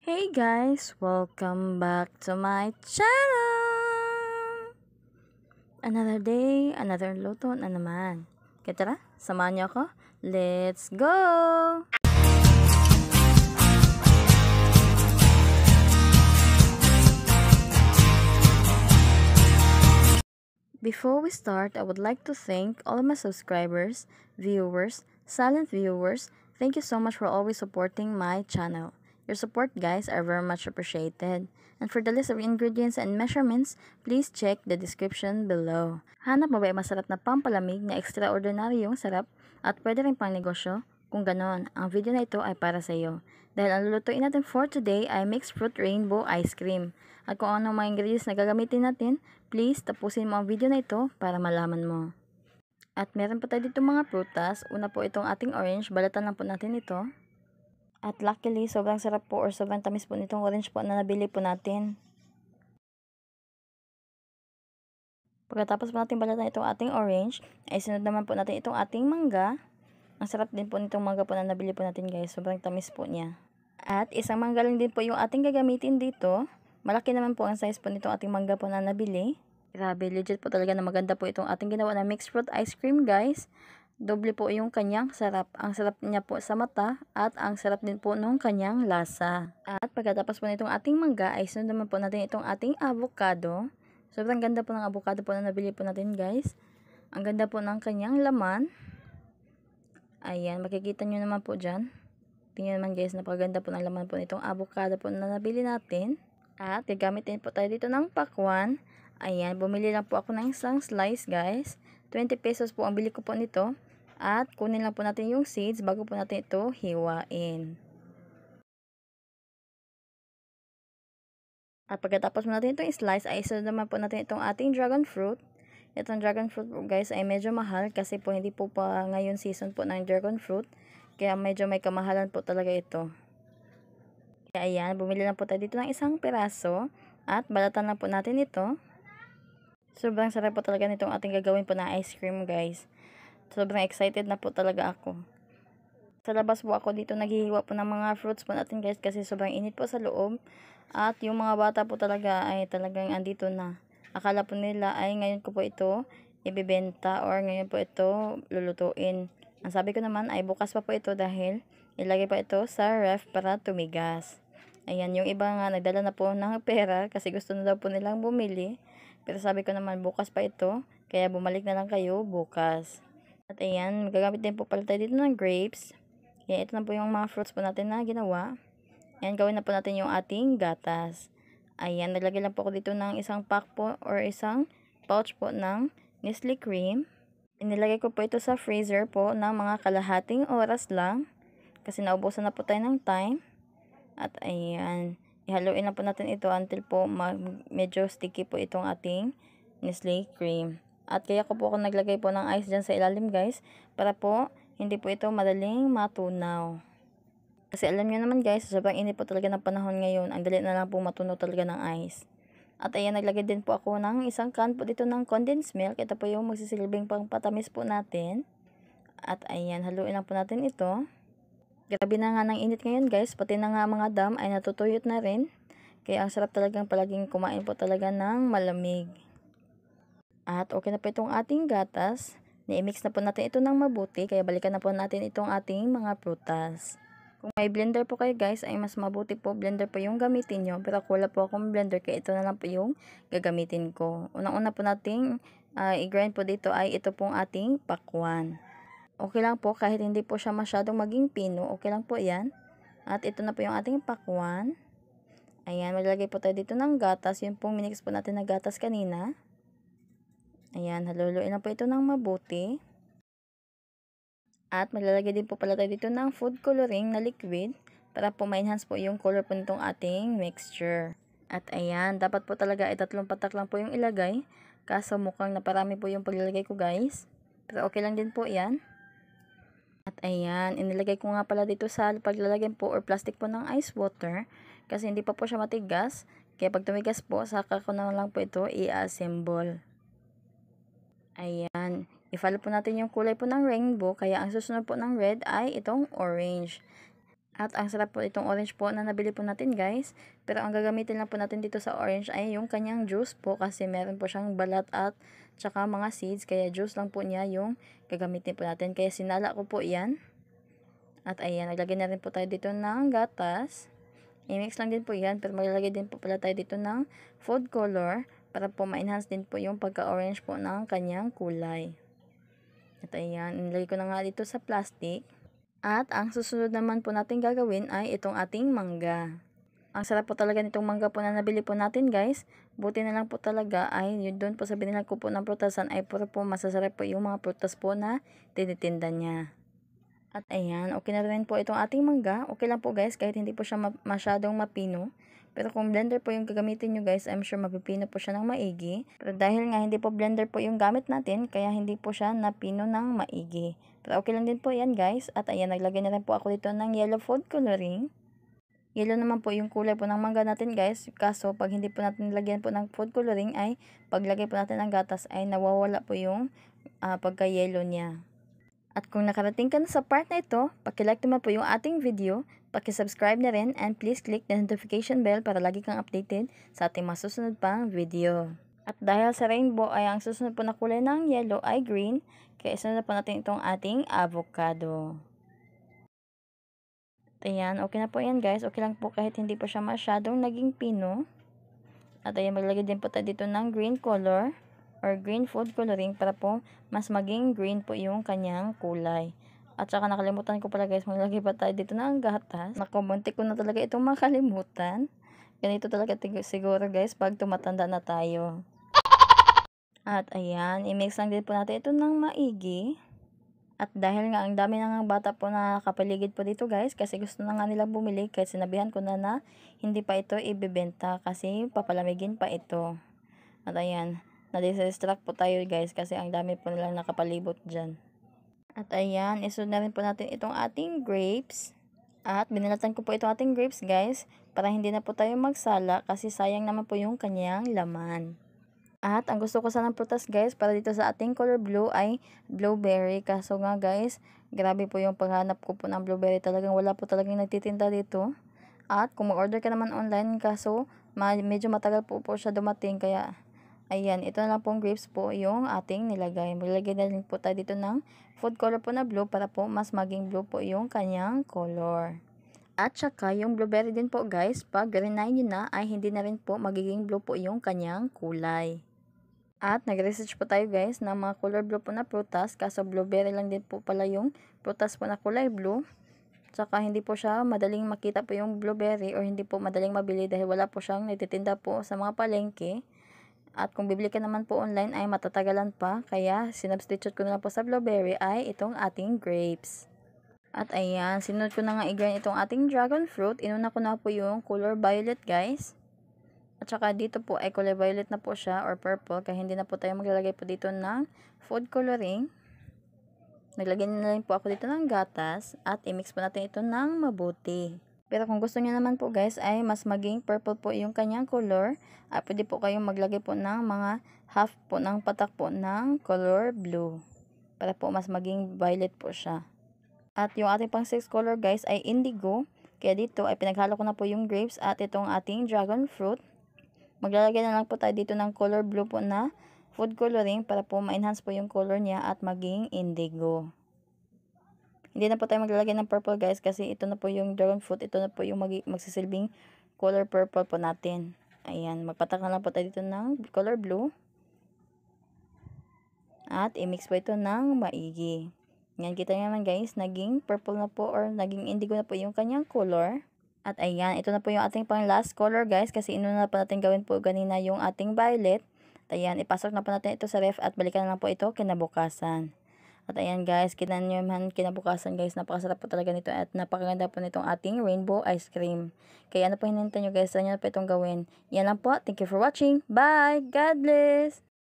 Hey guys, welcome back to my channel! Another day, another luto na naman. Kaya tara, samahan niyo ako. Let's go! Before we start, I would like to thank all of my subscribers, viewers, silent viewers. Thank you so much for always supporting my channel. Your support, guys, are very much appreciated. And for the list of ingredients and measurements, please check the description below. Hanap mo ba ay masarap na pampalamig na extraordinaryong sarap at pwede rin pang negosyo? Kung ganon, ang video na ito ay para sa iyo. Dahil ang lulutuin natin for today ay mixed fruit rainbow ice cream. At kung ano mga ingredients na gagamitin natin, please tapusin mo ang video na ito para malaman mo. At meron pa tayo dito mga prutas. Una po itong ating orange, balatan lang po natin ito. At luckily, sobrang sarap po or sobrang tamis po nitong orange po na nabili po natin. Pagkatapos po natin balatan itong ating orange, ay sunod naman po natin itong ating mangga. Ang sarap din po nitong mangga po na nabili po natin guys, sobrang tamis po niya. At isang mangga lang din po yung ating gagamitin dito. Malaki naman po ang size po nitong ating mangga po na nabili. Grabe, legit po talaga na maganda po itong ating ginawa na mixed fruit ice cream guys. Doble po yung kanyang sarap. Ang sarap niya po sa mata at ang sarap din po nung kanyang lasa. At pagkatapos po nitong ating mangga ay sunod naman po natin itong ating avocado. Sobrang ganda po ng avocado po na nabili po natin guys. Ang ganda po ng kanyang laman. Ayan, makikita nyo naman po dyan. Tingnan naman guys, napakaganda po ng laman po nitong avocado po na nabili natin. At gagamit din po tayo dito ng pakwan. Ayan, bumili lang po ako ng isang slice guys. 20 pesos po ang bili ko po nito. At kunin lang po natin yung seeds bago po natin ito hiwain. At pagkatapos mo natin itong slice, ay isunod naman po natin itong ating dragon fruit. Itong dragon fruit po guys ay medyo mahal kasi po hindi po pa ngayon season po ng dragon fruit. Kaya medyo may kamahalan po talaga ito. Kaya ayan, bumili lang po tayo dito ng isang piraso. At balatan lang po natin ito. Sobrang sarap po talaga nitong ating gagawin po na ice cream guys. Sobrang excited na po talaga ako. Sa labas po ako dito naghihiwa po ng mga fruits po natin guys kasi sobrang init po sa loob. At yung mga bata po talaga ay talagang andito na. Akala po nila ay ngayon ko po ito ibibenta or ngayon po ito lulutuin. Ang sabi ko naman ay bukas pa po ito dahil ilagay pa ito sa ref para tumigas. Ayan, yung iba nga nagdala na po ng pera kasi gusto na daw po nilang bumili. Pero sabi ko naman bukas pa ito, kaya bumalik na lang kayo bukas. At ayan, magagamit din po pala tayo dito ng grapes. Kaya ito na po yung mga fruits po natin na ginawa. Ayan, gawin na po natin yung ating gatas. Ayan, naglagay lang po ako dito ng isang pack po or isang pouch po ng Nestle cream. Inilagay ko po ito sa freezer po ng mga kalahating oras lang. Kasi naubusan na po tayo ng time. At ayan, ihaluin na po natin ito until po medyo sticky po itong ating Nestle cream. At kaya ko po ako naglagay po ng ice dyan sa ilalim guys, para po hindi po ito madaling matunaw. Kasi alam nyo naman guys, sobrang init po talaga ng panahon ngayon, ang dali na lang po matunaw talaga ng ice. At ayan, naglagay din po ako ng isang can po dito ng condensed milk. Ito po yung magsisilbing pang patamis po natin. At ayan, haluin lang po natin ito. Grabe na nga ng init ngayon guys, pati na nga mga dam ay natutuyot na rin. Kaya ang sarap talagang palaging kumain po talaga ng malamig. At okay na po itong ating gatas. I-mix na po natin ito ng mabuti, kaya balikan na po natin itong ating mga prutas. Kung may blender po kayo guys, ay mas mabuti po blender po yung gamitin nyo. Pero ako wala po akong blender, kaya ito na lang po yung gagamitin ko. Unang-una po nating i-grind po dito ay ito pong ating pakwan. Okay lang po, kahit hindi po siya masyadong maging pino, okay lang po yan. At ito na po yung ating pakwan. Ayan, maglagay po tayo dito ng gatas. Yun pong minix po natin na gatas kanina. Ayan, haluluin na po ito ng mabuti. At maglalagay din po pala tayo dito ng food coloring na liquid para po ma-enhance po yung color po nitong ating mixture. At ayan, dapat po talaga ay 3 patak lang po yung ilagay. Kaso mukhang naparami po yung paglalagay ko guys. Pero okay lang din po yan. At ayan, inilagay ko nga pala dito sa paglalagyan po or plastic po ng ice water. Kasi hindi pa po siya matigas. Kaya pag tumigas po, saka ko na lang po ito i-assemble. Ayan. I-follow po natin yung kulay po ng rainbow. Kaya ang susunod po ng red ay itong orange. At ang sarap po itong orange po na nabili po natin guys. Pero ang gagamitin lang po natin dito sa orange ay yung kanyang juice po kasi meron po siyang balat at tsaka mga seeds. Kaya juice lang po niya yung gagamitin po natin. Kaya sinala ko po yan. At ayan, naglagay na rin po tayo dito ng gatas. I-mix lang din po yan pero maglalagay din po pala tayo dito ng food color para po ma-enhance din po yung pagka-orange po ng kanyang kulay. At ayan, inilagay ko na nga dito sa plastic. At ang susunod naman po natin gagawin ay itong ating mangga. Ang sarap po talaga nitong mangga po na nabili po natin guys. Buti na lang po talaga ay yun doon po sa binili ko po ng prutasan ay puro po masasarap po yung mga prutas po na tinitinda niya. At ayan, okay na rin po itong ating mangga. Okay lang po guys kahit hindi po siya masyadong mapino. Pero kung blender po yung gagamitin nyo guys, I'm sure mapipino po siya ng maigi. Pero dahil nga hindi po blender po yung gamit natin, kaya hindi po siya napino ng maigi. Pero okay lang din po yan guys. At ayan, naglagay na rin po ako dito ng yellow food coloring. Yellow naman po yung kulay po ng mangga natin guys. Kaso pag hindi po natin nilagyan po ng food coloring ay paglagay po natin ng gatas ay nawawala po yung pagka-yellow niya. At kung nakarating ka na sa part na ito, paki-like naman po yung ating video, paki-subscribe na rin, and please click the notification bell para lagi kang updated sa ating masusunod pang video. At dahil sa rainbow ay ang susunod po na kulay ng yellow ay green, kaya isunod na po natin itong ating avocado. At ayan, okay na po yan guys. Okay lang po kahit hindi po siya masyadong naging pino. At ayan, maglagay din po tayo dito ng green color or green food coloring para po mas maging green po yung kanyang kulay. At saka nakalimutan ko pala guys, maglagay pa tayo dito ng gatas. Naku, muntik ko na talaga itong makalimutan. Ganito talaga siguro guys pag tumatanda na tayo. At ayan, i-mix lang din po natin ito ng maigi. At dahil nga ang dami na nga bata po na nakapaligid po dito guys, kasi gusto na nga nilang bumili, kahit sinabihan ko na hindi pa ito ibebenta kasi papalamigin pa ito. At ayan, na-distract po tayo guys kasi ang dami po nilang nakapalibot dyan. At ayan, isunod na rin po natin itong ating grapes. At binalatan ko po itong ating grapes guys para hindi na po tayo magsala kasi sayang naman po yung kanyang laman. At ang gusto ko sanang prutas guys para dito sa ating color blue ay blueberry. Kaso nga guys, grabe po yung paghanap ko po ng blueberry. Talagang wala po talagang nagtitinda dito. At kung mag-order ka naman online kaso medyo matagal po siya dumating kaya ayan, ito na lang pong grapes po yung ating nilagay. Maglagay na rin po tayo dito ng food color po na blue para po mas maging blue po yung kanyang color. At saka yung blueberry din po guys, pag rinay nyo na ay hindi na rin po magiging blue po yung kanyang kulay. At nag-research po tayo guys ng mga color blue po na prutas. Kaso blueberry lang din po pala yung prutas po na kulay blue. Saka hindi po siya madaling makita po yung blueberry or hindi po madaling mabili dahil wala po siyang nagtitinda po sa mga palengke. At kung bibili ka naman po online ay matatagalan pa. Kaya sinubstitute ko na lang po sa blueberry ay itong ating grapes. At ayan, sinunod ko na nga i-grind itong ating dragon fruit. Inuna ko na po yung color violet guys. At saka dito po ay color violet na po siya or purple kaya hindi na po tayo maglalagay po dito ng food coloring. Naglagay na rin po ako dito ng gatas at i-mix po natin ito ng mabuti. Pero kung gusto niyo naman po guys ay mas maging purple po yung kanyang color, ay pwede po kayong maglagay po ng mga half po ng patak po ng color blue para po mas maging violet po siya. At yung ating pang 6 color guys ay indigo. Kaya dito ay pinaghalo ko na po yung grapes at itong ating dragon fruit. Maglalagay na lang po tayo dito ng color blue po na food coloring para po ma-enhance po yung color niya at maging indigo. Hindi na po tayo maglalagay ng purple guys kasi ito na po yung dragon fruit. Ito na po yung magsisilbing color purple po natin. Ayan, magpatak na lang po tayo dito ng color blue. At i-mix po ito ng maigi. Yan, kita nyo naman guys, naging purple na po or naging indigo na po yung kanyang color. At ayan, ito na po yung ating pang last color guys kasi inuna na po natin gawin po ganina yung ating violet. At ayan, ipasok na po natin ito sa ref at balikan na lang po ito kinabukasan. At ayan guys, kita nyo naman kinabukasan guys, napakasarap po talaga nito at napakaganda po nitong ating rainbow ice cream. Kaya ano po hinintay nyo guys, saan nyo na po itong gawin. Yan lang po, thank you for watching, bye, God bless!